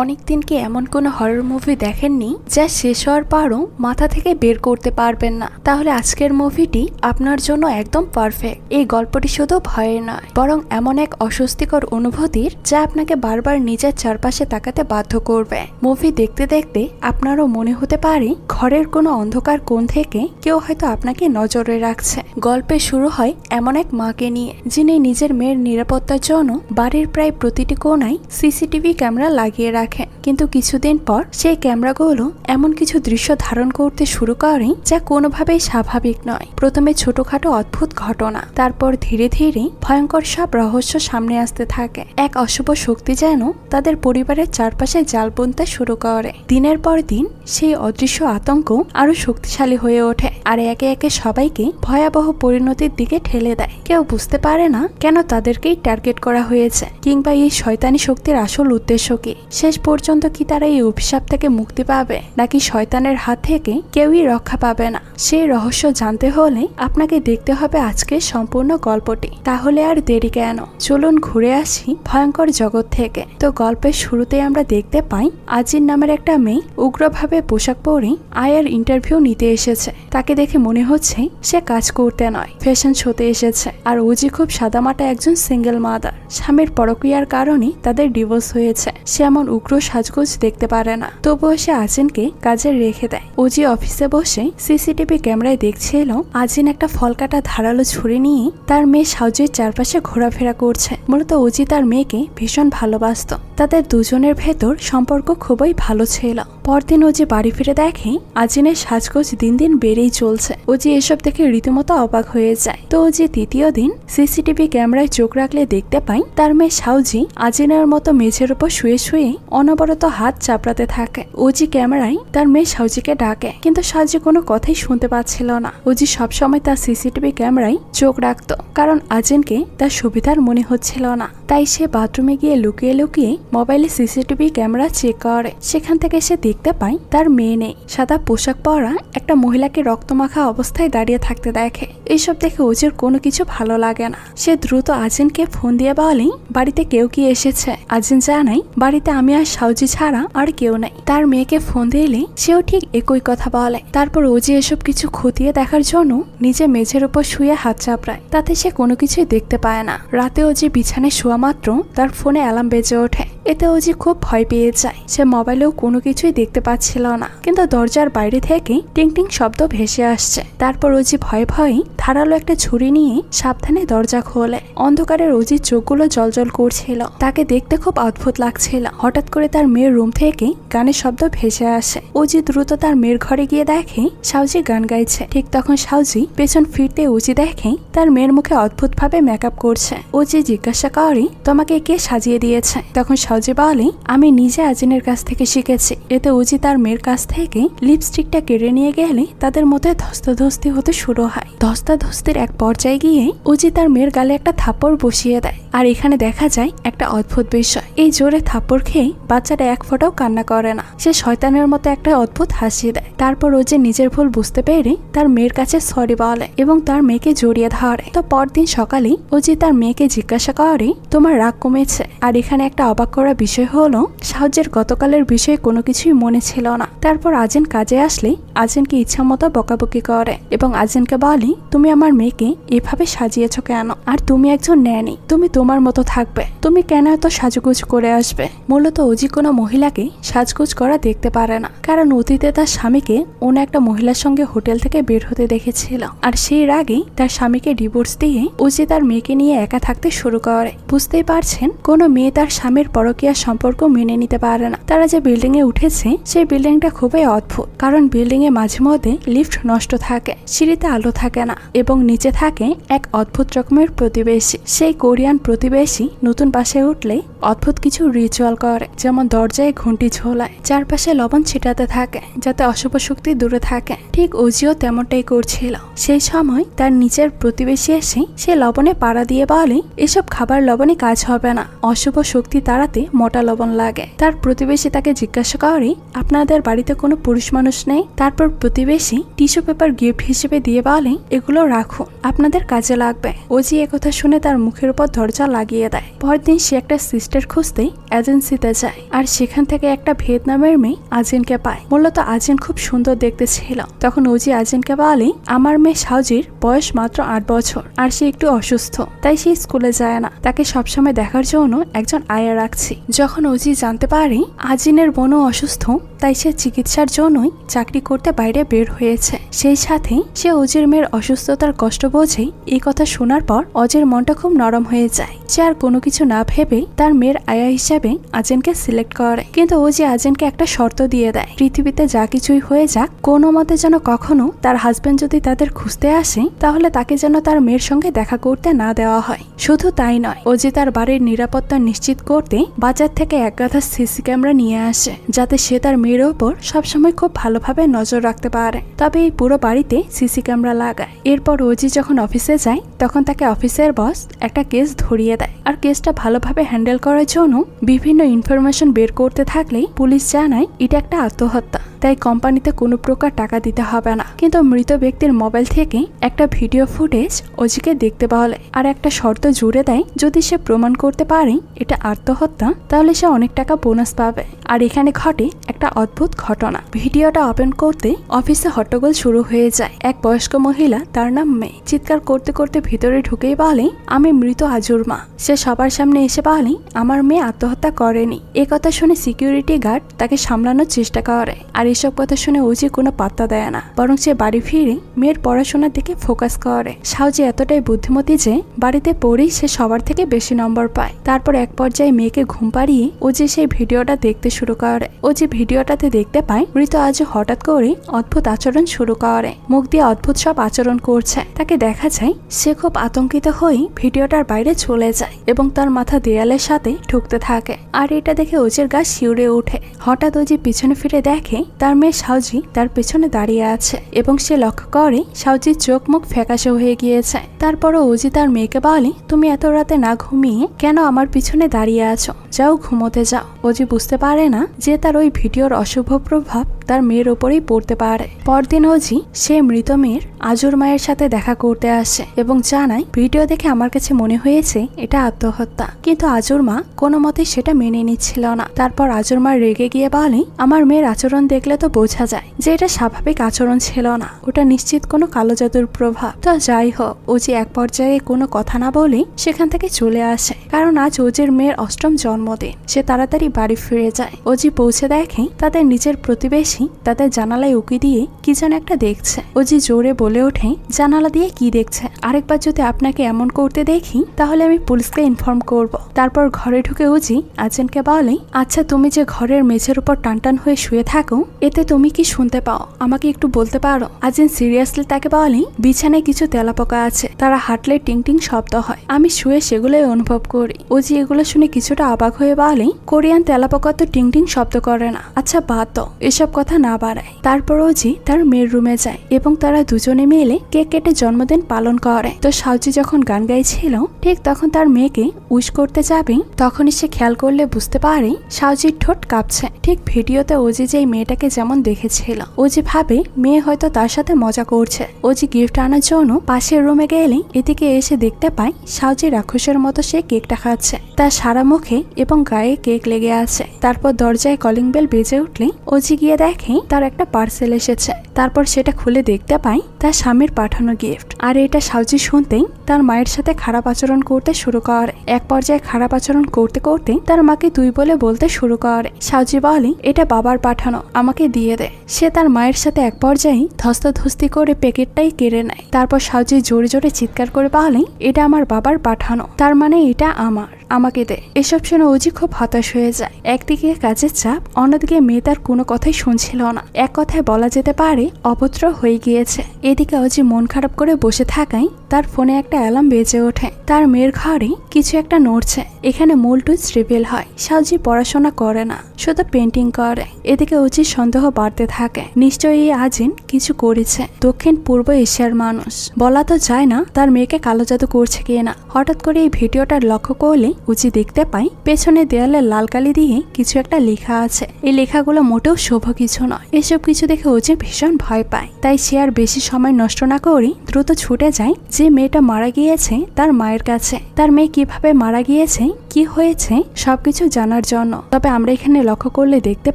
অনেকদিন কি এমন কোনো হরর মুভি দেখেননি যা শেষ হওয়ার পরও মাথা থেকে বের করতে পারবেন না? তাহলে আজকের মুভিটি আপনার জন্য একদম পারফেক্ট। এই গল্পটি শুধু ভয়ের নয়, বরং এমন এক অস্বস্তিকর অনুভূতির যা আপনাকে বারবার নিজের চারপাশে তাকাতে বাধ্য করবে। মুভি দেখতে দেখতে আপনারও মনে হতে পারে ঘরের কোনো অন্ধকার কোণ থেকে কেউ হয়তো আপনাকে নজরে রাখছে। গল্পে শুরু হয় এমন এক মাকে নিয়ে, যিনি নিজের মেয়ের নিরাপত্তার জন্য বাড়ির প্রায় প্রতিটি কোণায় সিসিটিভি ক্যামেরা লাগিয়ে রাখেন। কিন্তু কিছুদিন পর সেই ক্যামেরাগুলো এমন কিছু দৃশ্য ধারণ করতে শুরু করে যা কোনোভাবেই স্বাভাবিক নয়। প্রথমে ছোটখাটো অদ্ভুত ঘটনা, তারপর ধীরে ধীরে ভয়ঙ্কর সব রহস্য সামনে আসতে থাকে। এক অশুভ শক্তি যেন তাদের পরিবারের চারপাশে জাল বুনতে শুরু করে। দিনের পর দিন সেই অদৃশ্য আতঙ্ক আরো শক্তিশালী হয়ে ওঠে, আর একে একে সবাইকে ভয়াবহ পরিণতির দিকে ঠেলে দেয়। কেউ বুঝতে পারে না কেন তাদেরকেই টার্গেট করা হয়েছে, কিংবা এই শয়তানি শক্তির আসল উদ্দেশ্য কি। শেষ পর্যন্ত কি তারা এই অভিশাপ থেকে মুক্তি পাবে, নাকি শয়তানের হাত থেকে কেউই রক্ষা পাবে না? সেই রহস্য জানতে হলে আপনাকে দেখতে হবে আজকের সম্পূর্ণ গল্পটি। তাহলে আর দেরি কেন, চলুন ঘুরে আসি ভয়ঙ্কর জগৎ থেকে। তো গল্পের শুরুতে আমরা দেখতে পাই আজিন নামের একটা মেয়ে উগ্রভাবে পোশাক পরে আয়ার ইন্টারভিউ নিতে এসেছে। তাকে দেখে মনে হচ্ছে সে কাজ করতে নয়, ফ্যাশন শোতে এসেছে। আর ওজি খুব সাদামাটা একজন সিঙ্গেল মাদার। স্বামীর পরকীয়ার কারণে তাদের ডিভোর্স হয়েছে। সে এমন উগ্র সাজগোজ দেখতে পারে না, তবুও সে আজিনকে কাজে রেখে দেয়। ওজি অফিসে বসে সিসিটিভি ক্যামেরায় দেখছিল আজিন একটা ফল কাটা ধারালো ছুরি নিয়ে তার মেয়ে সাউজির চারপাশে ঘোরাফেরা করছে। মূলত ওজি তার মেয়েকে ভীষণ ভালোবাসত। তাদের দুজনের ভেতর সম্পর্ক খুবই ভালো ছিল। পরদিন ওজি বাড়ি ফিরে দেখে আজিনের সাজগোজ দিন দিন বেড়েই চলছে। ওজি এসব দেখে রীতিমতো অবাক হয়ে যায়। তো ওজি তৃতীয় দিন সিসিটিভি ক্যামেরায় চোখ রাখলে দেখতে পায় তার মেয়ে সাউজি আজিনের মতো মেঝের উপর শুয়ে শুয়ে অনবরত হাত চাপড়াতে থাকে। ওজি ক্যামেরায় তার মেয়ে সাউজিকে ডাকে, কিন্তু সাউজি কোনো কথাই শুনতে পাচ্ছিল না। ওজি সবসময় তার সিসিটিভি ক্যামেরায় চোখ রাখত, কারণ আজিনকে তার সুবিধার মনে হচ্ছিল না। তাই সে বাথরুমে গিয়ে লুকিয়ে লুকিয়ে মোবাইলে সিসিটিভি ক্যামেরা চেক করে। সেখান থেকে সে দেখতে পায় তার মেয়ে নেই। সাদা পোশাক পরা একটা মহিলাকে রক্তমাখা অবস্থায় দাঁড়িয়ে থাকতে দেখে। এইসব দেখে ওজির কোনো কিছু ভালো লাগে না। সে দ্রুত আজিনকে ফোন দিয়ে বলে বাড়িতে কেউ কি এসেছে। আজিন জানাই বাড়িতে আমি আর সাউজি ছাড়া আর কেউ নাই। তার মেয়েকে ফোন দিলে সেও ঠিক একই কথা বলে। তারপর ওজি এসব কিছু খতিয়ে দেখার জন্য নিজে মেঝের উপর শুয়ে হাত চাপড়ায়। তাতে সে কোনো কিছুই দেখতে পায় না। রাতে ওজি বিছানায় শোয়া মাত্র তার ফোনে অ্যালার্ম বেজে ওঠে। এতে ওজি খুব ভয় পেয়ে যায়। সে মোবাইলেও কোনো কিছুই দেখতে পাচ্ছিল না, কিন্তু দরজার বাইরে থেকে টিং টিং শব্দ ভেসে আসছে। তারপর ওজি ভয়ে ভয়ে ধারালো একটা ছুরি নিয়ে সাবধানে দরজা খোলে। অন্ধকারের ওজির চোখগুলো জলজল করছিল। তাকে দেখতে খুব অদ্ভুত লাগছিল। হঠাৎ করে তার মেয়ের রুম থেকে গানের শব্দ ভেসে আসে। ওজি দ্রুত তার মেয়ের ঘরে গিয়ে দেখে সাউজি গান গাইছে। ঠিক তখন সাউজি পেছন ফিরতে ওজি দেখে তার মেয়ের মুখে অদ্ভুত ভাবে মেকআপ করছে। ওজি জিজ্ঞাসা করে তোমাকে কে সাজিয়ে দিয়েছে? তখন সাউজি বলে আমি নিজে আজিনের কাছ থেকে শিখেছি। এতে ওজি তার মেয়ের কাছ থেকে লিপস্টিকটা কেড়ে নিয়ে গেলে তাদের মধ্যে ধস্তাধস্তি হতে শুরু হয়। ধস্তাধস্তির এক পর্যায়ে গিয়ে ওজি তার মেয়ের গালে একটা থাপ্পড় বসিয়ে দেয়। আর এখানে দেখা যায় একটা অদ্ভুত বিষয়, এই জোরে থাপ্পড় খেয়ে বাচ্চাটা এক ফোঁটাও কান্না করে না। সে শয়তানের মতো একটা অদ্ভুত হাসি দেয়। তারপর ওজি নিজের ভুল বুঝতে পেরে তার মেয়ের কাছে সরি বলে এবং তার মেয়েকে জড়িয়ে ধরে। তো পরদিন সকালে ওজি তার মেয়েকে জিজ্ঞাসা করে তোমার রাগ কমেছে? আর এখানে একটা অবাক করা বিষয় হলো সাউজির গতকালের বিষয়ে কোনো কিছুই মনে ছিল না। তারপর আজিন কাজে আসলে আজিনকে ইচ্ছা মতো বকাবকি করে এবং আজিনকে বলে তুমি আমার মেয়েকে এভাবে সাজিয়েছ কেন? আর তুমি একজন ন্যানি, তুমি তোমার মতো থাকবে, তুমি কেন এত সাজগুজ করে আসবে? মূলত ওজি কোনো মহিলাকে সাজগুজ করা দেখতে পারে না, কারণ অতীতে তার স্বামীকে অন্য একটা মহিলার সঙ্গে হোটেল থেকে বের হতে দেখেছিল। আর সেই রাগেই তার স্বামীকে ডিভোর্স দিয়ে ওজি তার মেয়েকে নিয়ে একা থাকতে শুরু করে। বুঝতেই পারছেন কোনো মেয়ে তার স্বামীর পরকীয়া সম্পর্ক মেনে নিতে পারে না। তারা যে বিল্ডিং এ উঠেছে সেই বিল্ডিংটা খুবই অদ্ভুত, কারণ বিল্ডিং এ মাঝে মধ্যে লিফট নষ্ট থাকে, সিঁড়িতে আলো থাকে না এবং নিচে থাকে এক অদ্ভুত রকমের প্রতিবেশী। সেই কোরিয়ান প্রতিবেশী নতুন বাসে উঠলে অদ্ভুত কিছু রিচুয়াল করে, যেমন দরজায় ঘন্টি ঝোলায়, চারপাশে লবণ ছিটাতে থাকে যাতে অশুভ শক্তি দূরে থাকে। ঠিক ওজিও তেমনটাই করছিল। সেই সময় তার নিচের প্রতিবেশী এসে সে লবণে পাড়া দিয়ে বলে এসব খাবার লবণে কাজ হবে না, অশুভ শক্তি তাড়াতে মোটা লবণ লাগে। তার প্রতিবেশী তাকে জিজ্ঞাসা করে, আপনাদের বাড়িতে কোনো পুরুষ মানুষ নেই? তারপর প্রতিবেশী টিস্যু পেপার গিফট হিসেবে দিয়ে বলে, এগুলো রাখুন, আপনাদের কাজে লাগবে। ওজি একথা শুনে তার মুখের উপর দরজা লাগিয়ে দেয়। পরদিন সে একটা সিস্টার খুঁজতে এজেন্সিতে যায়, আর সেখান থেকে একটা ভিয়েতনামের মেয়ে আজিনকে পায়। মূলত আজিন খুব সুন্দর দেখতে ছিল। তখন ওজি আজিনকে বলে, আমার মেয়ে সাউজির বয়স মাত্র 8 বছর, আর সে একটু অসুস্থ, তাই সে স্কুলে যায় না। তাকে সবসময় দেখার জন্য একজন আয়া রাখছি। যখন ওজি জানতে পারে আজিনের বোনও অসুস্থ, তাই সে চিকিৎসার জন্যই চাকরি করতে বাইরে বের হয়েছে। সেই সাথে সে ওজির মেয়ের অসুস্থতার কষ্ট বোঝে। এই কথা শোনার পর অজের মনটা খুব নরম হয়ে যায়। সে আর কোনো কিছু না ভেবে তার মেয়ের আয়া হিসাবে আজিনকে সিলেক্ট করে। কিন্তু ওজি আজিনকে একটা শর্ত দিয়ে দেয়, পৃথিবীতে যা কিছুই হয়ে যাক, কোনো মতে যেন কখনো তার হাজবেন্ড যদি তাদের খুঁজতে আসে, তাহলে তাকে যেন তার মেয়ের সঙ্গে দেখা করতে না দেওয়া হয়। শুধু তাই নয়, ওজি তার বাড়ির নিরাপত্তা নিশ্চিত করতে বাজার থেকে এক গাধা সিসি ক্যামেরা নিয়ে আসে, যাতে সে তার মেয়ের ওপর সবসময় খুব ভালোভাবে নজর রাখতে পারে। তবে এই পুরো বাড়িতে সিসি ক্যামেরা লাগায়। এরপর ওজি যখন অফিসে যায়, তখন তাকে অফিসের বস একটা কেস ধরিয়ে দেয়। আর কেসটা ভালোভাবে হ্যান্ডেল করার জন্য বিভিন্ন ইনফরমেশন বের করতে থাকলেই পুলিশ জানায় এটা একটা আত্মহত্যা, তাই কোম্পানিতে কোনো প্রকার টাকা দিতে হবে না। কিন্তু মৃত ব্যক্তির মোবাইল থেকে একটা ভিডিও ফুটেজ ওজিকে দেখতে বলে, আর একটা শর্ত জুড়ে দেয়, যদি সে প্রমাণ করতে পারে এটা আত্মহত্যা, তাহলে সে অনেক টাকা বোনাস পাবে। আর এখানে ঘটে একটা অদ্ভুত ঘটনা। ভিডিওটা ওপেন করতে অফিসে হট্টগোল শুরু হয়ে যায়। এক বয়স্ক মহিলা, তার নাম মেয়ে, চিৎকার করতে করতে ভিতরে ঢুকেই বলে, আমি মৃত আজুর মা। সে সবার সামনে এসে বলে, আমার মেয়ে আত্মহত্যা করেনি। এ কথা শুনে সিকিউরিটি গার্ড তাকে সামলানোর চেষ্টা করে। আর এসব কথা শুনে ওজি কোনো পাত্তা দেয় না, বরং সে বাড়ি ফিরে মেয়ের পড়াশোনার দিকে ফোকাস করে। সাউজি এতটাই বুদ্ধিমতী যে বাড়িতে পড়েই সে সবার থেকে বেশি নম্বর পায়। তারপর এক পর্যায়ে মেয়েকে ঘুম পাড়িয়ে ওজি সেই ভিডিওটা দেখতে শুরু করে। ওজি ভিডিওটাতে দেখতে পায় মৃত আজু হঠাৎ করে অদ্ভুত আচরণ শুরু করে, মুখ দিয়ে অদ্ভুত সব আচরণ করছে। তাকে দেখা যায় সে খুব আতঙ্কিত হয়ে ভিডিওটার বাইরে চলে যায় এবং তার মাথা দেয়ালের সাথে ঠুকতে থাকে। আর এটা দেখে ওজির গা শিউরে ওঠে। হঠাৎ ওজি পিছনে ফিরে দেখে তার মেয়ে সাউজি তার পেছনে দাঁড়িয়ে আছে এবং সে লক্ষ্য করে সাউজির চোখ মুখ ফ্যাকাশে হয়ে গিয়েছে। তারপরও ওজি তার মেয়েকে বলে, তুমি এত রাতে না ঘুমিয়ে কেন আমার পিছনে দাঁড়িয়ে আছো? যাও, ঘুমোতে যাও। ওজি বুঝতে পারে না যে তার ওই ভিডিওর অশুভ প্রভাব তার মেয়ের ওপরেই পড়তে পারে। পরদিন ওজি সে মৃত মেয়ের আজুর মায়ের সাথে দেখা করতে আসে এবং জানায়, ভিডিও দেখে আমার কাছে মনে হয়েছে এটা আত্মহত্যা। কিন্তু আজুর মা কোনো মতে সেটা মেনে নিচ্ছিল না। তারপর আজুর মা রেগে গিয়ে বলে, আমার মেয়ের আচরণ দেখলে তো বোঝা যায় যে এটা স্বাভাবিক আচরণ ছিল না, ওটা নিশ্চিত কোনো কালো জাদুর প্রভাব। তো যাই হোক, ওজি এক পর্যায়ে কোনো কথা না বলে সেখান থেকে চলে আসে, কারণ আজ ওজির মেয়ের 8ম জন্মদিন। সে তাড়াতাড়ি বাড়ি ফিরে যায়। ওজি পৌঁছে দেখে তাদের নিজের প্রতিবেশী তাদের জানালায় উকি দিয়ে কি যেন একটা দেখছে। ওজি জোরে বলে ওঠে, জানালা দিয়ে কি দেখছে? আরেকবার যদি আপনাকে এমন করতে দেখি তাহলে আমি পুলিশকে ইনফর্ম করব। তারপর ঘরে ঢুকে ওজি আজিনকে বলে, আচ্ছা তুমি যে ঘরের মেঝের উপর টানটান হয়ে শুয়ে থাকো, এতে তুমি কি শুনতে পাও? আমাকে একটু বলতে পারো? আজিন সিরিয়াসলি তাকে বলে, বিছানায় কিছু তেলাপোকা আছে, তারা হাঁটলে টিং টিং শব্দ হয়, আমি শুয়ে সেগুলোই অনুভব করি। ওজি এগুলো শুনে কিছুটা অবাক হয়ে বলে, কোরিয়ান তেলাপোকা তো টিং টিং শব্দ করে না। আচ্ছা বাদ দাও, এসব কথা না বাড়ায়। তারপর ওজি তার মেয়ের রুমে যায় এবং তারা দুজনে মিলে কেক কেটে জন্মদিন পালন করে। তো সাউজি যখন গান গাইছিল, ঠিক তখন তার মেয়েকে উইশ করতে যাবে, তখনই সে খেয়াল করলে বুঝতে পারে সাউজির ঠোঁট কাঁপছে। ঠিক ভিডিওতে ওজি যে মেয়েটাকে যেমন দেখেছিল। ওজি ভাবে মেয়ে হয়তো তার সাথে মজা করছে। ওজি গিফট আনার জন্য পাশের রুমে গেলে এদিকে এসে দেখতে পায় সাউজি রাক্ষসের মতো সে কেকটা খাচ্ছে। তার সারা মুখে এবং গায়ে কেক লেগে আছে। তারপর দরজায় কলিং বেল বেজে উঠলে ওজি গিয়ে দেখে তার একটা পার্সেল এসেছে। তারপর সেটা খুলে দেখতে পায় তার স্বামীর পাঠানো গিফট। আর এটা সাউজি শুনতেই তার মায়ের সাথে খারাপ আচরণ করতে শুরু করে। এক পর্যায়ে খারাপ আচরণ করতে করতে তার মাকে তুই বলে বলতে শুরু করে। সাউজি বলে, এটা বাবার পাঠানো, আমাকে দিয়ে দে। সে তার মায়ের সাথে এক পর্যায়ে ধস্তাধস্তি করে প্যাকেটটাই কেড়ে নেয়। তারপর সাউজি জোরে জোরে চিৎকার করে বলে, এটা আমার বাবার পাঠানো, তার মানে এটা আমার, আমাকে দে। এসব শুনে ওজি খুব হতাশ হয়ে যায়। একদিকে কাজের চাপ, অন্যদিকে মেয়ে তার কোনো কথাই শুনছিল না। এক কথায় বলা যেতে পারে অভদ্র হয়ে গিয়েছে। এদিকে ওজি মন খারাপ করে বসে থাকায় তার ফোনে একটা অ্যালার্ম বেজে ওঠে। তার মেয়ের ঘরে কিছু একটা নড়ছে। এখানে মূল টুইস্ট রিভিল হয়, সাউজি পড়াশোনা করে না, শুধু পেন্টিং করে। এদিকে উচিত সন্দেহ বাড়তে থাকে, নিশ্চয়ই এই আজিন কিছু করেছে। দক্ষিণ পূর্ব এশিয়ার মানুষ, বলা তো যায় না তার মেয়েকে কালো জাদু করছে কিনা। হঠাৎ করে এই ভিডিওটা লক্ষ্য করলে উচি দেখতে পাই পেছনে দেয়ালে লাল কালি দিয়ে কিছু একটা লেখা আছে। এই লেখাগুলো মোটেও শুভ কিছু নয়। এসব কিছু দেখে উচি ভীষণ ভয় পায়। তাই সে আর বেশি সময় নষ্ট না করে দ্রুত ছুটে যায় যে মেয়েটা মারা গিয়েছে তার মায়ের কাছে। তার মেয়ে কিভাবে মারা গিয়েছে, কি হয়েছে সবকিছু জানার জন্য। তবে আমরা এখানে লক্ষ্য করলে দেখতে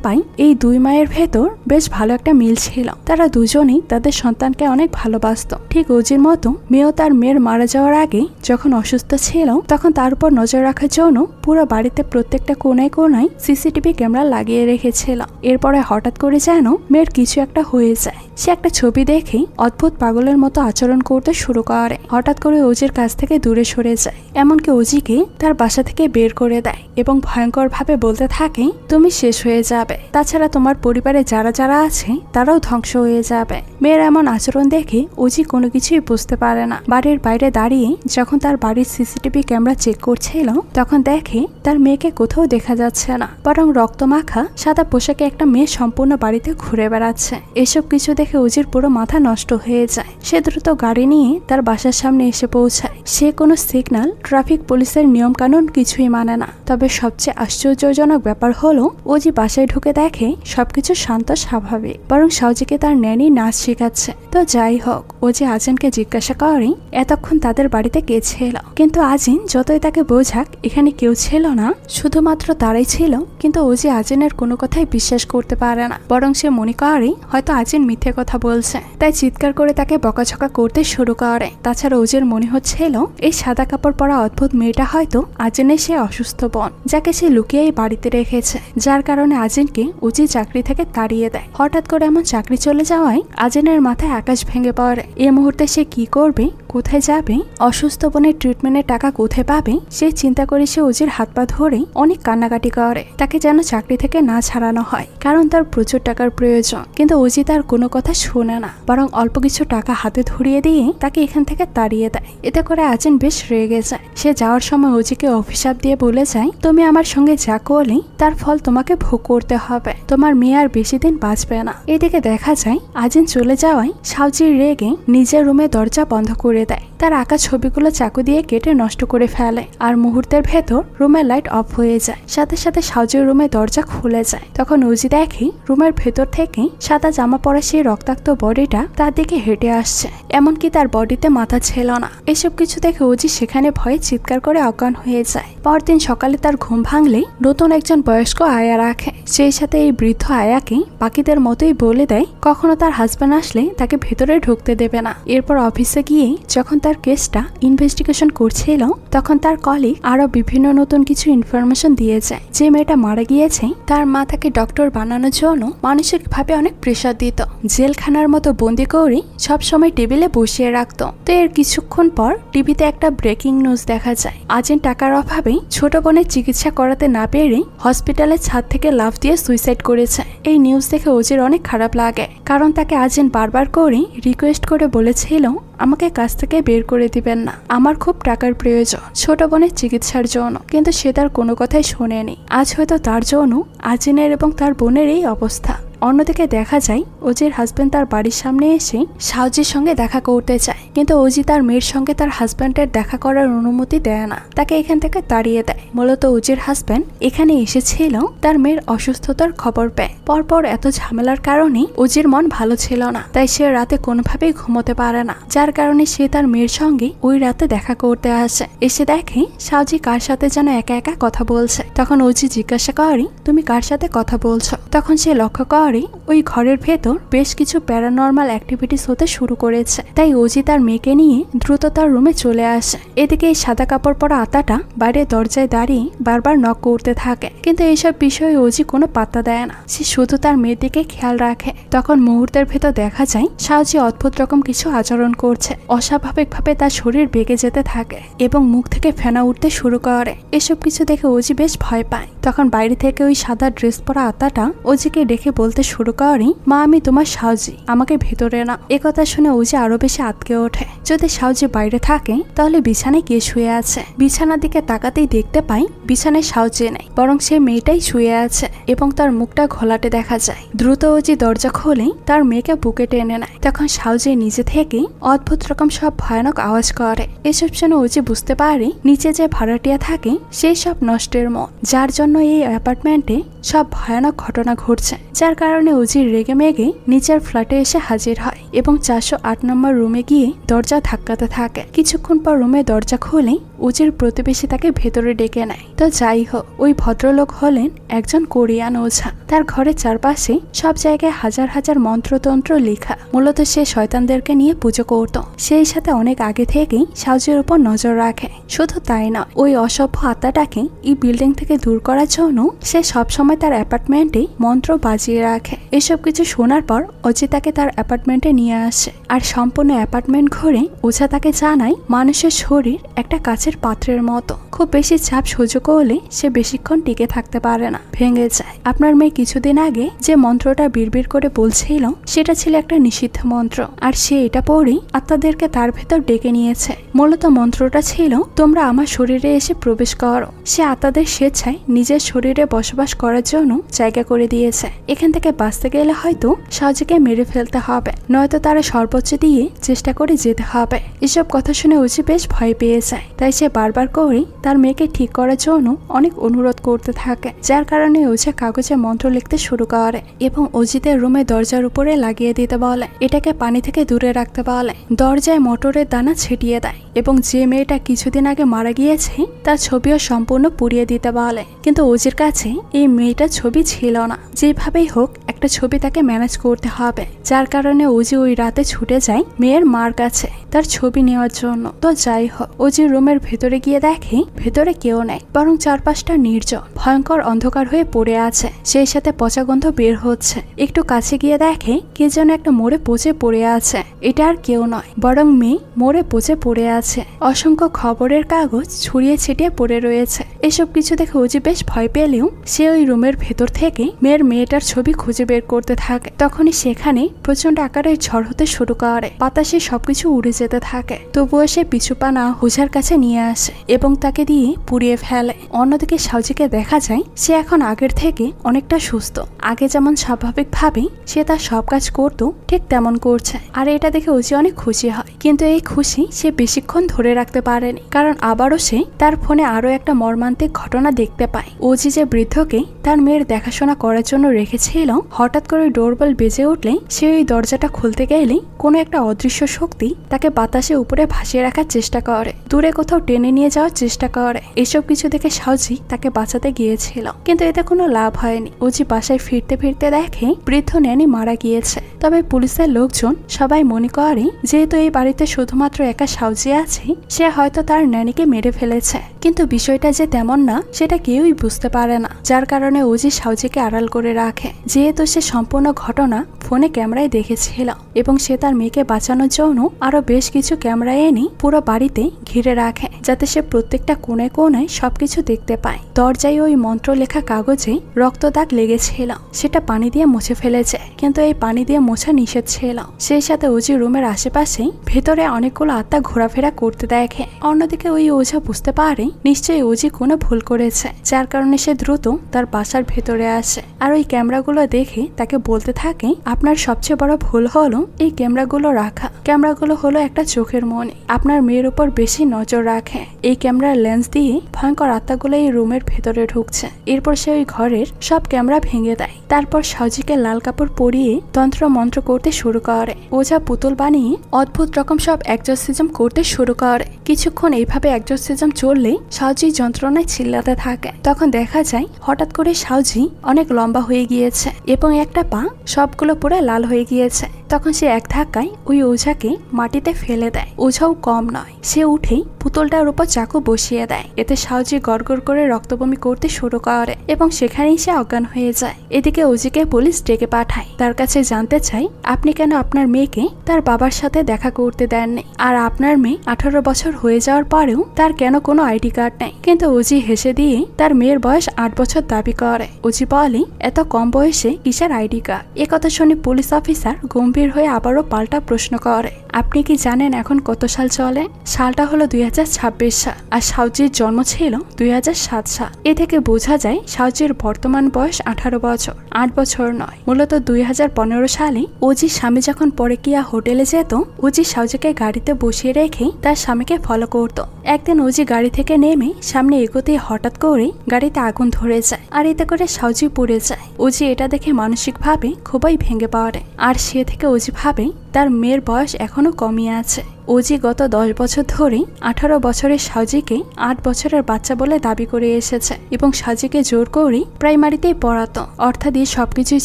পাই এই দুই মায়ের ভেতর বেশ ভালো একটা মিল ছিল। তারা দুজনেই তাদের সন্তানকে অনেক ভালোবাসত। ঠিক উজির মতো মেয়েও তার মেয়ের মারা যাওয়ার আগে যখন অসুস্থ ছিল তখন তার উপর নজর রাখার জন্য পুরো বাড়িতে প্রত্যেকটা কোনায় কোনায় সিসিটিভি ক্যামেরা লাগিয়ে রেখেছিল। এরপরে হঠাৎ করে যেন মেয়ের কিছু একটা হয়ে যায়। সে একটা ছবি দেখে অদ্ভুত পাগলের মতো আচরণ করতে শুরু করে। হঠাৎ করে ওজির কাছ থেকে দূরে সরে যায়, এমনকি ওজিকে তার বাসা থেকে বের করে দেয় এবং ভয়ঙ্কর ভাবে বলতে থাকে তুমি শেষ হয়ে যাবে, তাছাড়া তোমার পরিবারে যারা যারা আছে তারাও ধ্বংস হয়ে যাবে। মেয়ের এমন আচরণ দেখে ওজি কোনো কিছুই বুঝতে পারে না। বাড়ির বাইরে দাঁড়িয়ে যখন তার বাড়ির সিসিটিভি ক্যামেরা চেক করছিল তখন দেখে তার মেয়েকে কোথাও দেখা যাচ্ছে না, বরং রক্তমাখা সাদা পোশাকে একটা মেয়ে সম্পূর্ণ বাড়িতে ঘুরে বেড়াচ্ছে। এসব কিছু দেখে উজির পুরো মাথা নষ্ট হয়ে যায়। সে দ্রুত গাড়ি নিয়ে তার বাসার সামনে এসে পৌঁছায়। সে কোনো সিগন্যাল, ট্রাফিক পুলিশের নিয়ম কানুন কিছুই মানে না। তবে সবচেয়ে আশ্চর্যজনক ব্যাপার হলো ওজি বাসায় ঢুকে দেখে সবকিছু শান্ত স্বাভাবিক, বরং সাউজিকে তার ন্যানি নাচ শেখাচ্ছে। তো যাই হোক, ওজি আজিনকে জিজ্ঞাসা করে এতক্ষণ তাদের বাড়িতে কে ছিল, কিন্তু আজিন যতই তাকে বোঝাক এখানে কেউ ছিল না, শুধুমাত্র তারাই ছিল। কিন্তু ওজি আজিনের কোনো কথাই বিশ্বাস করতে পারে না, বরং সে মনে করে হয়তো আজিন মিথ্যে কথা বলছে। তাই চিৎকার করে তাকে বকাঝকা করতে শুরু করে। তাছাড়া ওজির মনে হচ্ছিল এই সাদা কাপড় পরা অদ্ভুত মেয়েটা হয়তো আজিনের সে অসুস্থ বোন, যাকে সে লুকিয়েই বাড়িতে রেখেছে, যার কারণে আজিনকে উজি চাকরি থেকে তাড়িয়ে দেয়। হঠাৎ করে এমন চাকরি চলে যাওয়ায় আজিনের মাথায় আকাশ ভেঙে পড়ে। এই মুহূর্তে সে কি করবে, কোথায় যাবে, অসুস্থ বোনের ট্রিটমেন্টের টাকা কোথায় পাবে, সে চিন্তা করে সে উজির হাত পা ধরে অনেক কান্নাকাটি করে। তাকে যেন চাকরি থেকে না ছাড়ানো হয়, কারণ তার প্রচুর টাকার প্রয়োজন। কিন্তু উজি তার কোনো কথা শোনে না, বরং অল্প কিছু টাকা হাতে ধরিয়ে দিয়ে তাকে এখান থেকে তাড়িয়ে দেয়। এতে করে আজিন বেশ রেগে যায়। সে যাওয়ার সময় উজিকে অভিশাপ দিয়ে বলে যায় তুমি আমার সঙ্গে যা করলে তার ফল তোমাকে ভোগ করতে হবে, তোমার মেয়ে আর বেশি দিন বাঁচবে না। এদিকে দেখা যায় আজিন চলে যাওয়ায় সাউজির রেগে নিজের রুমে দরজা বন্ধ করে দেয়। তার আঁকা ছবিগুলো চাকু দিয়ে কেটে নষ্ট করে ফেলে, আর মুহূর্তের ভেতর রুমের লাইট অফ হয়ে যায়। সাথে সাথে সাউজির রুমে দরজা খুলে যায়। তখন উজি দেখে রুমের ভেতর থেকে সাদা জামা পরা সেই রক্তাক্ত বডিটা তার দিকে হেঁটে আসছে, এমনকি তার বডিতে মাথা ছিল না। এসব কিছু দেখে উজি সেখানে ভয়ে চিৎকার করে অজ্ঞান হয়ে যায়। পরদিন সকালে তার ঘুম ভাঙলেই নতুন একজন বয়স্ক আয়া রাখে। সেই সাথে এই বৃদ্ধ আয়াকে বাকিদের মতোই বলে দেয় কখনো তার হাজবেন্ড আসলে তাকে ভেতরে ঢুকতে দেবে না। এরপর অফিসে গিয়ে যখন তার কেসটা ইনভেস্টিগেশন করছিল তখন তার কলিগ আরো বিভিন্ন নতুন কিছু ইনফরমেশন দিয়ে যায়। যে মেয়েটা মারা গিয়েছে তার মা তাকে ডক্টর বানানোর জন্য মানসিক ভাবে অনেক প্রেশার দিত, জেলখানার মতো বন্দি করে সবসময় টেবিলে বসিয়ে রাখতো। তো এর কিছুক্ষণ পর টিভিতে একটা ব্রেকিং নিউজ দেখা যায়। আজিন টাকার অভাবে ছোট বোনের চিকিৎসা করাতে না পেরে হসপিটালের ছাদ থেকে লাফ দিয়ে সুইসাইড করেছে। এই নিউজ দেখে ওজির অনেক খারাপ লাগে, কারণ তাকে আজিন বারবার করে রিকোয়েস্ট করে বলেছিল আমাকে কাছ থেকে বের করে দিবেন না, আমার খুব টাকার প্রয়োজন ছোট বোনের চিকিৎসার জন্য। কিন্তু সে তার কোনো কথাই শোনেনি। আজ হয়তো তার জন্য আজিনের এবং তার বোনের এই অবস্থা। অন্যদিকে দেখা যায় ওজির হাজবেন্ড তার বাড়ির সামনে এসে সাউজির সঙ্গে দেখা করতে চায়, কিন্তু ওজি তার মেয়ের সঙ্গে তার হাজবেন্ডের দেখা করার অনুমতি দেয় না, তাকে এখান থেকে তাড়িয়ে দেয়। মূলত ওজির হাজবেন্ড এখানে এসেছিল তার মেয়ের অসুস্থতার খবর পেয়ে। পরপর এত ঝামেলার কারণে ওজির মন ভালো ছিল না, তাই সে রাতে কোনোভাবেই ঘুমোতে পারে না, যার কারণে সে তার মেয়ের সঙ্গে ওই রাতে দেখা করতে আসে। এসে দেখে সাউজি কার সাথে যেন একা একা কথা বলছে। তখন ওজি জিজ্ঞাসা করে তুমি কার সাথে কথা বলছো? তখন সে লক্ষ্য করে ওই ঘরের ভেতর বেশ কিছু প্যারানর্মাল অ্যাক্টিভিটিস হতে শুরু করেছে। তাই ওজি তার মেয়েকে নিয়ে দ্রুত তার রুমে চলে আসে। এদিকে এই সাদা কাপড় পরা আত্মাটা বাইরে দরজায় দাঁড়িয়ে বারবার নক করতে থাকে, কিন্তু এইসব বিষয়ে ওজি কোনো পাত্তা দেয় না। সে শুধু তার মেয়ের দিকে খেয়াল রাখে। তখন মুহূর্তের ভেতর দেখা যায় সাউজি অদ্ভুত রকম কিছু আচরণ করছে। অস্বাভাবিকভাবে তার শরীর বেগে যেতে থাকে এবং মুখ থেকে ফেনা উঠতে শুরু করে। এসব কিছু দেখে ওজি বেশ ভয় পায়। তখন বাইরে থেকে ওই সাদা ড্রেস পরা আত্মাটা ওজিকে ডেকে বলতে শুরু করে, মা আমি তোমার সাউজি, আমাকে ভেতরে না। একথা শুনে ওজি আরো বেশি আটকে ওঠে। যদি সাউজি বাইরে থাকে তাহলে বিছানায় কে শুয়ে আছে। বিছানার দিকে তাকাতেই দেখতে পাই বিছানায় সাউজি নেই, বরং সে মেয়েটাই শুয়ে আছে এবং তার মুখটা ঘোলাটে দেখা যায়। দ্রুত ওজি দরজা খুলে তার মেয়েকে বুকে টেনে নেয়। তখন সাউজি নিজে থেকে অদ্ভুত রকম সব ভয়ানক আওয়াজ করে। এসব শুনে ওজি বুঝতে পারে নিচে যে ভাড়াটিয়া থাকে সেই সব নষ্টের মন, যার জন্য এই অ্যাপার্টমেন্টে সব ভয়ানক ঘটনা ঘটছে। যার কারণে ওজি রেগে মেগে নিচের ফ্ল্যাটে এসে হাজির হয় এবং 408 নম্বর রুমে গিয়ে দরজা ধাক্কাতে থাকে। কিছুক্ষণ পর রুমে দরজা খুলে ওজির প্রতিবেশী তাকে ভেতরে ডেকে নেয়। তো যাই হোক, ওই ভদ্রলোক হলেন একজন কোরিয়ান ওঝা। তার ঘরের চারপাশে সব জায়গায় হাজার হাজার মন্ত্রতন্ত্র লেখা। মূলত সে শয়তানদেরকে নিয়ে পুজো করত। সেই সাথে অনেক আগে থেকেই সাউজির উপর নজর রাখে। শুধু তাই নয়, ওই অসভ্য আত্মাটাকে এই বিল্ডিং থেকে দূর করার জন্য সে সবসময় তার অ্যাপার্টমেন্টে মন্ত্র বাজিয়ে রাখে। এসব কিছু শোনার পর ওজি তাকে তার অ্যাপার্টমেন্টে নিয়ে আসে। আর সম্পূর্ণ অ্যাপার্টমেন্ট ঘুরে ওঝা তাকে জানায় মানুষের শরীর একটা কাচের পাত্রের মতো। খুব বেশি চাপ সহ্য করলে সে বেশিক্ষণ টিকে থাকতে পারে না, ভেঙে যায়। আপনার মেয়ে কিছুদিন আগে যে মন্ত্রটা বিড়বিড় করে বলছিল সেটা ছিল একটা নিষিদ্ধ মন্ত্র, আর সে এটা পড়েই আত্মাদেরকে তার ভেতর ডেকে নিয়েছে। মূলত মন্ত্রটা ছিল তোমরা আমার শরীরে এসে প্রবেশ করো। সে আত্মাদের স্বেচ্ছায় নিজের শরীরে বসবাস করার জন্য জায়গা করে দিয়েছে। এখান থেকে বাঁচতে গেলে হয়তো সাউজিকে মেরে ফেলতে হবে, নয়তো তারা সর্বোচ্চ দিয়ে চেষ্টা করে যেতে হবে। এসব কথা শুনে ওজি বেশ ভয় পেয়ে যায়। তাই সে বারবার করে তার মেয়েকে ঠিক করার জন্য অনেক অনুরোধ করতে থাকে, যার কারণে ওঝা কাগজে মন্ত্র লিখতে শুরু করে এবং অজিতের রুমে দরজার উপরে লাগিয়ে দিতে বলে। এটাকে পানি থেকে দূরে রাখতে বলে। দরজায় মটরের দানা ছিটিয়ে দেয় এবং যে মেয়েটা কিছুদিন আগে মারা গিয়েছে তার ছবিও সম্পূর্ণ পুড়িয়ে দিতে বলে। কিন্তু ওজির কাছে এই মেয়েটার ছবি ছিল না। যেভাবেই হোক একটা ছবি তাকে ম্যানেজ করতে হবে, যার কারণে ওজি ওই রাতে ছুটে যায় মেয়ের মার কাছে তার ছবি নেওয়ার জন্য। তো যাই হোক, ওজি রুমের ভেতরে গিয়ে দেখে ভেতরে কেউ নেই, বরং চারপাশটা নির্জন ভয়ঙ্কর অন্ধকার হয়ে পড়ে আছে। সেই সাথে পচা গন্ধ বের হচ্ছে। একটু কাছে গিয়ে দেখে কে যেন একটা মরে পচে পড়ে আছে। এটা আর কেউ নয়, বরং মেয়ে মরে পচে পড়ে আছে। অসংখ্য খবরের কাগজ ছড়িয়ে ছিটিয়ে পড়ে রয়েছে। এসব কিছু দেখে ওজি বেশ ভয় পেলেও সে ওই রুমের ভেতর থেকে মেয়েটার ছবি খুঁজে বের করতে থাকে। তখনই সেখানে প্রচন্ড আকারে ঝড় হতে শুরু করে। বাতাসে সবকিছু উড়ে যেতে থাকে। তবুও সে পিছু পা না ওঝার কাছে নিয়ে আসে এবং তাকে দিয়ে পুড়িয়ে ফেলে। অন্যদিকে সাউজিকে দেখা যায় সে এখন আগের থেকে অনেকটা সুস্থ। আগে যেমন স্বাভাবিকভাবে সে তার সব কাজ করত ঠিক তেমন করছে। আর এটা দেখে ওজি অনেক খুশি হয়। কিন্তু এই খুশি সে বেশিক্ষণ ধরে রাখতে পারেনি, কারণ আবারও সে তার ফোনে আরো একটা মর্মান্তিক ঘটনা দেখতে পায়। ওজি যে বৃদ্ধকে তার মেয়ের দেখাশোনা করার জন্য রেখেছিল, হঠাৎ করে ডোরবেল বেজে উঠলে সে ওই দরজাটা খুলতে গেলে কোনো একটা অদৃশ্য শক্তি তাকে বাতাসে উপরে ভাসিয়ে রাখার চেষ্টা করে, দূরে কোথাও টেনে নিয়ে যাওয়ার চেষ্টা করে। এসব কিছু দেখে সাউজি তাকে বাঁচাতে গিয়েছিল, কিন্তু এতে কোনো লাভ হয়নি। ওজি বাসায় ফিরতে ফিরতে দেখে বৃদ্ধ ন্যানি মারা গিয়েছে। তবে পুলিশের লোকজন সবাই মনে করে যেহেতু এই বাড়িতে শুধুমাত্র একা সাউজি আছে, সে হয়তো তার ন্যানিকে মেরে ফেলেছে। কিন্তু বিষয়টা যে তেমন না সেটা কেউই বুঝতে পারে না, যার কারণে ওজি সাউজিকে আড়াল করে রাখে। যেহেতু সে সম্পূর্ণ ঘটনা ফোনে ক্যামেরায় দেখেছিল এবং সে তার মেয়েকে বাঁচানোর জন্য আরো বেশ কিছু ক্যামেরা এনে পুরো বাড়িতে ঘিরে রাখে, যাতে সে প্রত্যেকটা কোণে কোণায় সবকিছু দেখতে পায়। দরজায় ওই মন্ত্র লেখা কাগজে রক্ত দাগ লেগেছিল, সেটা পানি দিয়ে মুছে ফেলেছে, কিন্তু এই পানি দিয়ে মোছা নিষেধ ছিল। সেই সাথে ওজি রুমের আশেপাশে ভেতরে অনেকগুলো আত্মা ঘোরাফেরা করতে দেখে। অন্যদিকে ওই ওঝা বুঝতে পারে নিশ্চয়ই ওজি কোনো ভুল করেছে, যার কারণে সে দ্রুত তার বাসার ভেতরে আসে। আর ওই ক্যামেরাগুলো দেখে তাকে বলতে থাকে আপনার সবচেয়ে বড় ভুল হলো এই ক্যামেরাগুলো রাখা। ক্যামেরাগুলো হলো একটা চোখের মণি, আপনার মেয়ের উপর বেশি নজর রাখে। এই ক্যামেরার লেন্স দিয়ে ভয়ঙ্কর আত্মাগুলো এই রুমের ভেতরে ঢুকছে। এরপর সে ওই ঘরের সব ক্যামেরা ভেঙে দেয়। তারপর সাউজিকে লাল কাপড় পরিয়ে তন্ত্র মন্ত্র করতে শুরু করে। ওঝা পুতুল বানিয়ে অদ্ভুত রকম সব এক্সরসিজম করতে শুরু করে। কিছুক্ষণ এইভাবে এক্সরসিজম চললে সাউজি যন্ত্রণায় চিল্লাতে থাকে। তখন দেখা যায় হঠাৎ করে সাউজি অনেক লম্বা হয়ে গিয়েছে এবং একটা পা সবগুলো পুরো লাল হয়ে গিয়েছে। তখন সে এক ধাক্কায় ওই ওঝাকে মাটিতে ফেলে দেয়। ওঝাও কম নয়, সে উঠেই পুতুলটার উপর চাকু বসিয়ে দেয়। এতে সাউজি গড়গড় করে রক্তবমি করতে শুরু করে এবং সেখানেই সে অজ্ঞান হয়ে যায়। এদিকে ওজিকে পুলিশ ডেকে পাঠায়, তার কাছে জানতে চাই আপনি কেন আপনার মেয়েকে তার বাবার সাথে দেখা করতে দেননি, আর আপনার মেয়ে 18 বছর হয়ে যাওয়ার পরেও তার কেন কোনো আইডি কার্ড নেই। কিন্তু ওজি হেসে দিয়ে তার মেয়ের বয়স 8 বছর দাবি করে। ওজি বলে এত কম বয়সে কিসের আইডি কার্ড। একথা শুনে পুলিশ অফিসার গম্ভীর হয়ে আবারও পাল্টা প্রশ্ন করে, আপনি কি জানেন এখন কত সাল চলে? সালটা হলো 2026 সাল, আর সাউজির জন্ম ছিল 2007 সাল। এ থেকে বোঝা যায় সাউজির বর্তমান বয়স 18 বছর, 8 বছর নয়। মূলত 2015 সালে ওজির স্বামী যখন পরকীয়া হোটেলে যেত, ওজি সাউজিকে গাড়িতে বসিয়ে রেখে তার স্বামীকে ফলো করত। একদিন ওজি গাড়ি থেকে নেমে সামনে এগোতে হঠাৎ করে গাড়িতে আগুন ধরে যায়, আর এতে করে সাউজি পুড়ে যায়। ওজি এটা দেখে মানসিকভাবে খুবই ভেঙে পড়ে, আর সে থেকে ওজি ভাবে তার মেয়ের বয়স এখনো কমিয়ে আছে। ওজি গত 10 বছর ধরে 18 বছরের সাউজিকে 8 বছরের বাচ্চা বলে দাবি করে এসেছে এবং সাউজিকে জোর করে প্রাইমারিতেই পড়াতো। অর্থাৎ এই সবকিছুই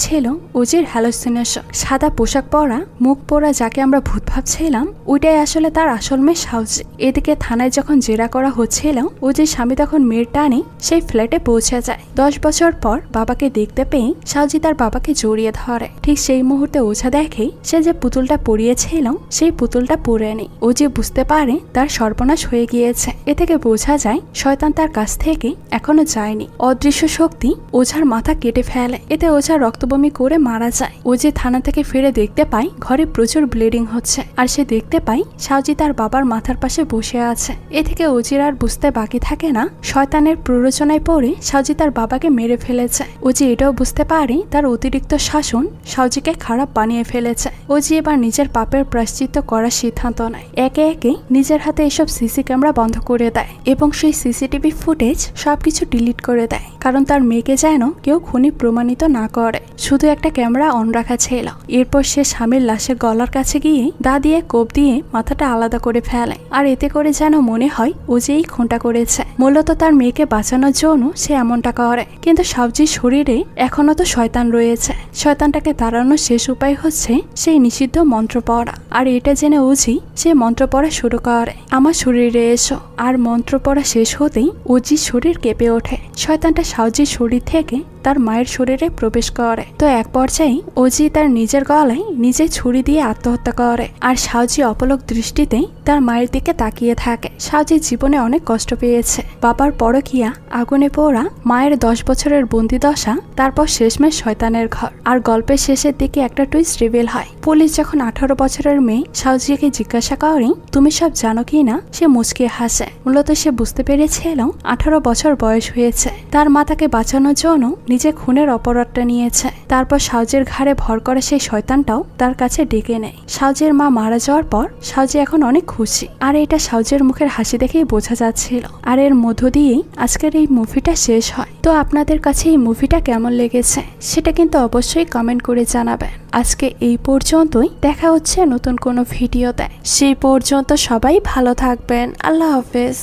ছিল ওজির হ্যালোসিনেশন। সাদা পোশাক পরা, মুখ পোড়া যাকে আমরা ভূত ভাবছিলাম, ওইটাই আসলে তার আসল মেয়ে সাউজি। এদিকে থানায় যখন জেরা করা হচ্ছিল, ওজির স্বামী তখন মেয়ের টানে সেই ফ্ল্যাটে পৌঁছে যায়। 10 বছর পর বাবাকে দেখতে পেয়ে সাউজি তার বাবাকে জড়িয়ে ধরে। ঠিক সেই মুহূর্তে ওঝা দেখে সে যে পুতুলটা পরিয়েছিল সেই পুতুলটা পরে নেই। ওজি বুঝতে পারে তার সর্বনাশ হয়ে গিয়েছে। এ থেকে বোঝা যায় শয়তান তার কাছ থেকে এখনো যায়নি। অদৃশ্য শক্তি ওঝার মাথা কেটে ফেলে, এতে ওঝা রক্তবমি করে মারা যায়। ওজি থানা থেকে ফিরে দেখতে পায় ঘরে প্রচুর ব্লিডিং হচ্ছে, আর সে দেখতে পায় সাউজি তার বাবার মাথার পাশে বসে আছে। এ থেকে ওজির আর বুঝতে বাকি থাকে না শয়তানের প্ররোচনায় পড়ে সাউজি তার বাবাকে মেরে ফেলেছে। ওজি এটাও বুঝতে পারে তার অতিরিক্ত শাসন সাউজিকে খারাপ বানিয়ে ফেলেছে। ওজি এবার নিজের পাপের প্রায়শ্চিত্ত করার সিদ্ধান্ত নেয়। একে একে নিজের হাতে এসব সিসি ক্যামেরা বন্ধ করে দেয় এবং সেই সিসিটিভি ফুটেজ সবকিছু ডিলিট করে দেয়, কারণ তার মেয়েকে যেন কেউ খুনি প্রমাণিত না করে। শুধু একটা ক্যামেরা অন রাখা ছিল। এরপর সে স্বামীর লাশের গলার কাছে গিয়ে দা দিয়ে কোপ দিয়ে মাথাটা আলাদা করে ফেলে, আর এতে করে যেন মনে হয় ও যে এই খুনটা করেছে। মূলত তার মেয়েকে বাঁচানোর জন্য সে এমনটা করে। কিন্তু সাউজির শরীরে এখনো তো শয়তান রয়েছে। শয়তানটাকে তাড়ানোর শেষ উপায় হচ্ছে সেই নিষিদ্ধ মন্ত্র পড়া। আর এটা জেনে ওজি সে মন্ত্র পড়া শুরু করে, আমার শরীরে এসো। আর মন্ত্র পড়া শেষ হতেই ওজির শরীর কেঁপে ওঠে। শয়তানটা সাউজির শরীর থেকে তার মায়ের শরীরে প্রবেশ করে। তো এক পর্যায়ে ওজি তার নিজের গলায় নিজে ছুরি দিয়ে আত্মহত্যা করে, আর সাউজি অপলক দৃষ্টিতে তার মায়ের দিকে তাকিয়ে থাকে। সাউজি জীবনে অনেক কষ্ট পেয়েছে। বাবার পরকীয়া, আগুনে পোড়া, মায়ের 10 বছরের বন্দিদশা, তারপর শেষমেশ শয়তানের ঘর। আর গল্পের শেষের দিকে একটা টুইস্ট রিভিল হয়। পুলিশ যখন 18 বছরের মেয়ে সাউজিকে জিজ্ঞাসা করে তুমি সব জানো কি না, সে মুচকে হাসে। মূলত সে বুঝতে পেরেছিল 18 বছর বয়স হয়েছে। তার মা তাকে বাঁচানোর জন্য নিজে খুনের অপরাধটা নিয়েছে। তারপর সাউজির ঘাড়ে ভর করে সেই শয়তানটাও তার কাছে ডেকে নেয়। সাউজির মা মারা যাওয়ার পর সাউজি এখন অনেক খুশি, আর এটা সাউজির মুখের হাসি দেখেই বোঝা যাচ্ছিল। আর এর মধ্য দিয়েই আজকের এই মুভিটা শেষ হয়। তো আপনাদের কাছে এই মুভিটা কেমন লেগেছে সেটা কিন্তু অবশ্যই কমেন্ট করে জানাবেন। আজকে এই পর্যন্তই, দেখা হচ্ছে নতুন কোনো ভিডিওতে। সেই পর্যন্ত সবাই ভালো থাকবেন। আল্লাহ হাফেজ।